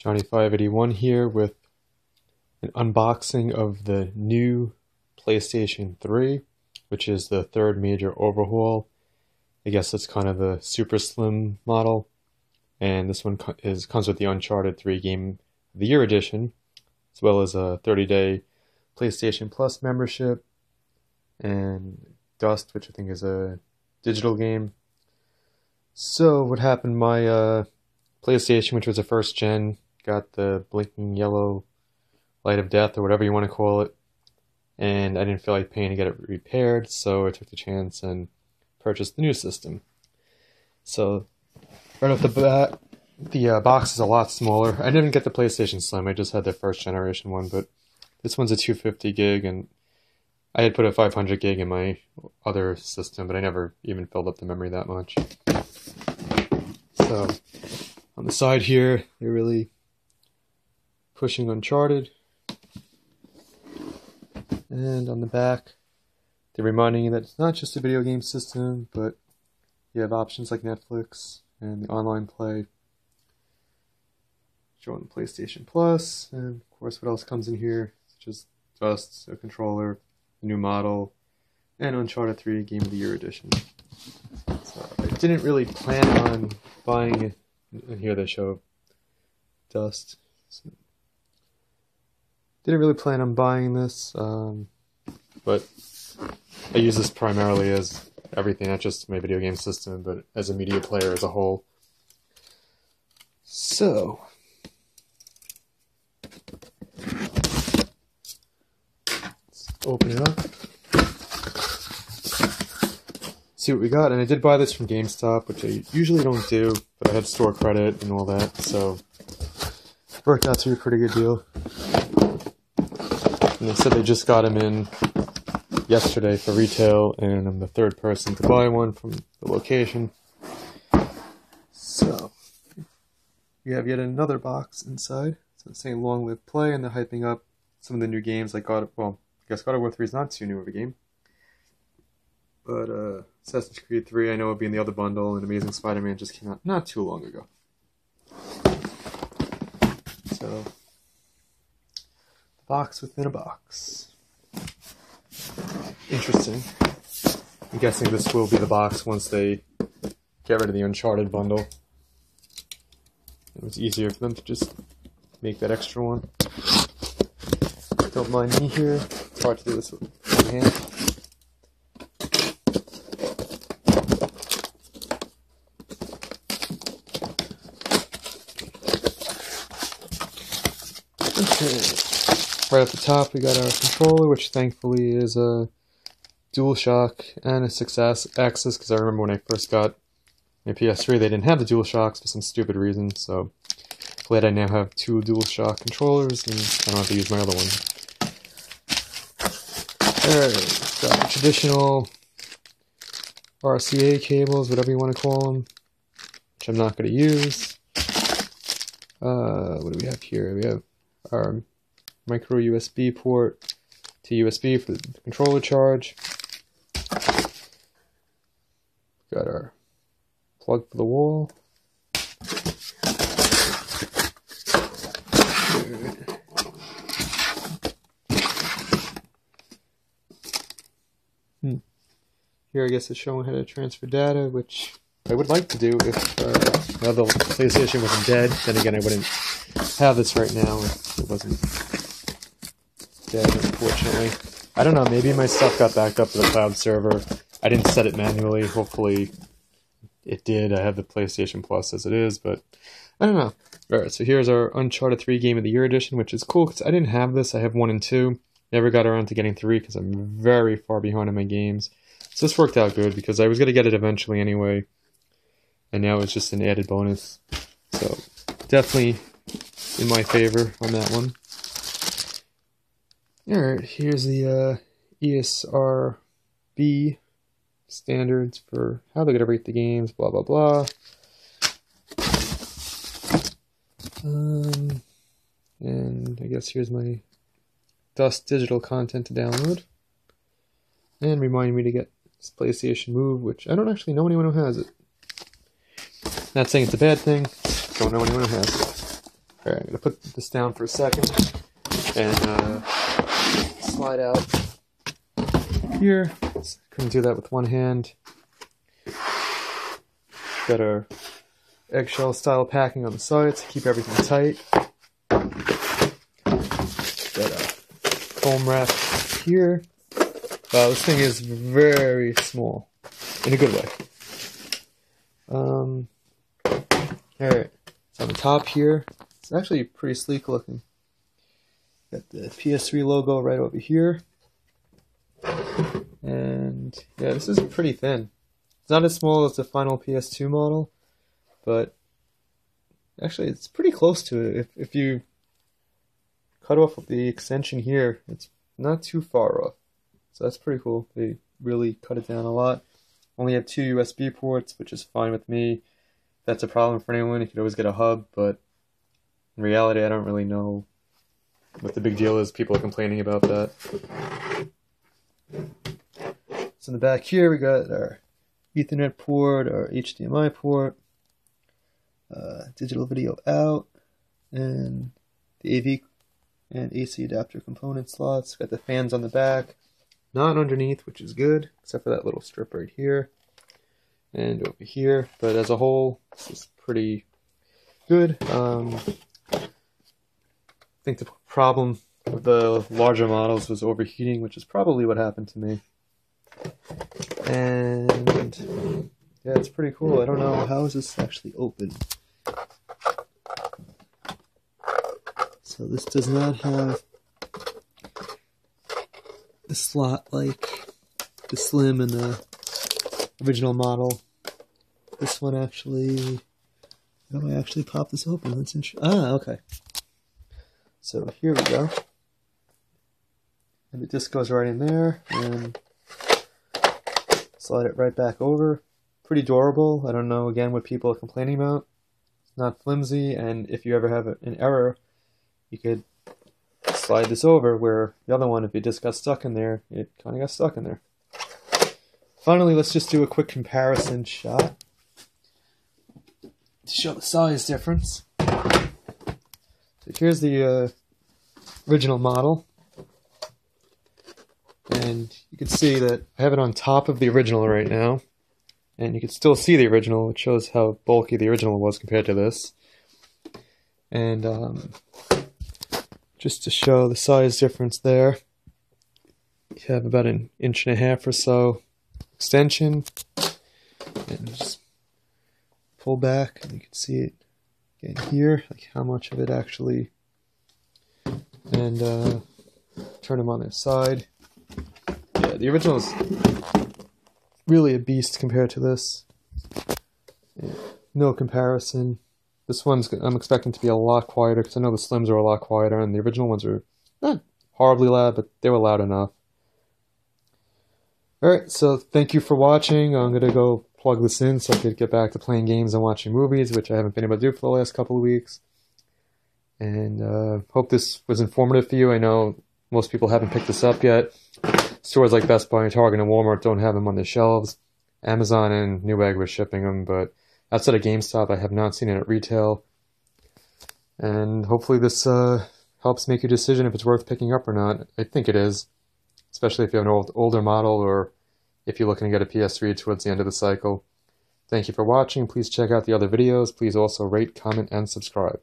Johnny581 here with an unboxing of the new PlayStation 3, which is the third major overhaul. I guess it's kind of the super slim model, and this one comes with the Uncharted 3 Game of the Year edition, as well as a 30-day PlayStation Plus membership, and Dust, which I think is a digital game. So what happened, my PlayStation, which was a first gen, got the blinking yellow light of death, or whatever you want to call it, and I didn't feel like paying to get it repaired, so I took the chance and purchased the new system. So right off the bat, the box is a lot smaller. I didn't get the PlayStation Slim, I just had the first generation one, but this one's a 250 gig, and I had put a 500 gig in my other system, but I never even filled up the memory that much. So on the side here, they're really pushing Uncharted. And on the back, they're reminding you that it's not just a video game system, but you have options like Netflix and the online play. Showing PlayStation Plus, and of course what else comes in here? It's just Dust, a controller, a new model, and Uncharted 3 Game of the Year edition. So I didn't really plan on buying it, and here they show Dust. So, didn't really plan on buying this, but I use this primarily as everything, not just my video game system, but as a media player as a whole. So let's open it up, see what we got. And I did buy this from GameStop, which I usually don't do, but I had store credit and all that, so it worked out to be a pretty good deal. And they said they just got them in yesterday for retail, and I'm the third person to buy one from the location. So we have yet another box inside. So it's saying long live play, and they're hyping up some of the new games like God of War 3 is not too new of a game. But Assassin's Creed 3 I know would be in the other bundle, and Amazing Spider-Man just came out not too long ago. So box within a box. Interesting. I'm guessing this will be the box once they get rid of the Uncharted bundle. It was easier for them to just make that extra one. Don't mind me here. It's hard to do this with one hand. Okay. Right at the top, we got our controller, which thankfully is a DualShock and a 6-axis, because I remember when I first got my PS3, they didn't have the DualShocks for some stupid reason, so glad I now have two DualShock controllers, and I don't have to use my other one. Alright, got the traditional RCA cables, whatever you want to call them, which I'm not going to use. What do we have here? We have our micro USB port to USB for the controller charge. Got our plug for the wall. Here I guess it's showing how to transfer data, which I would like to do if the PlayStation wasn't dead. Then again, I wouldn't have this right now if it wasn't dead, unfortunately. I don't know, maybe my stuff got backed up to the cloud server. I didn't set it manually. Hopefully it did. I have the PlayStation Plus as it is, but I don't know. Alright, so here's our Uncharted 3 Game of the Year edition, which is cool because I didn't have this. I have 1 and 2. Never got around to getting 3 because I'm very far behind on my games. So this worked out good because I was going to get it eventually anyway, and now it's just an added bonus. So definitely in my favor on that one. Alright, here's the ESRB standards for how they're going to rate the games, blah blah blah. And I guess here's my Dust digital content to download. And remind me to get this PlayStation Move, which I don't actually know anyone who has it. Not saying it's a bad thing, don't know anyone who has it. Alright, I'm going to put this down for a second and slide out here. Couldn't do that with one hand. Got our eggshell style packing on the sides to keep everything tight. Got a foam wrap here. Wow, this thing is very small in a good way. Alright, so on the top here, it's actually pretty sleek looking. Got the PS3 logo right over here. And yeah, this is pretty thin. It's not as small as the final PS2 model, but actually it's pretty close to it. If you cut off the extension here, it's not too far off. So that's pretty cool. They really cut it down a lot. Only have 2 USB ports, which is fine with me. If that's a problem for anyone, you could always get a hub, but in reality I don't really know what the big deal is. People are complaining about that. So in the back here we got our Ethernet port, our HDMI port, digital video out, and the AV and AC adapter component slots. Got the fans on the back, not underneath, which is good, except for that little strip right here and over here. But as a whole, this is pretty good. I think the problem with the larger models was overheating, which is probably what happened to me. And yeah, it's pretty cool. I don't know, how is this actually open? So this does not have the slot like the Slim and the original model. This one actually, how do I actually pop this open? That's interesting. Ah, okay. So here we go. And the disc goes right in there, and slide it right back over. Pretty durable. I don't know, again, what people are complaining about. It's not flimsy, and if you ever have an error, you could slide this over, where the other one, if it just got stuck in there, it kind of got stuck in there. Finally, let's just do a quick comparison shot to show the size difference. So here's the original model. And you can see that I have it on top of the original right now. And you can still see the original. It shows how bulky the original was compared to this. And just to show the size difference there, you have about 1.5 inches or so extension. And just pull back, and you can see it again here, like how much of it actually. And turn them on their side. Yeah, the original is really a beast compared to this. Yeah, no comparison. This one's, I'm expecting to be a lot quieter, because I know the Slims are a lot quieter, and the original ones are not horribly loud, but they were loud enough. Alright, so thank you for watching. I'm going to go plug this in so I could get back to playing games and watching movies, which I haven't been able to do for the last couple of weeks. And hope this was informative for you. I know most people haven't picked this up yet. Stores like Best Buy and Target and Walmart don't have them on their shelves. Amazon and Newegg were shipping them, but outside of GameStop, I have not seen it at retail. And hopefully this helps make your decision if it's worth picking up or not. I think it is, especially if you have an older model, or if you're looking to get a PS3 towards the end of the cycle. Thank you for watching. Please check out the other videos. Please also rate, comment, and subscribe.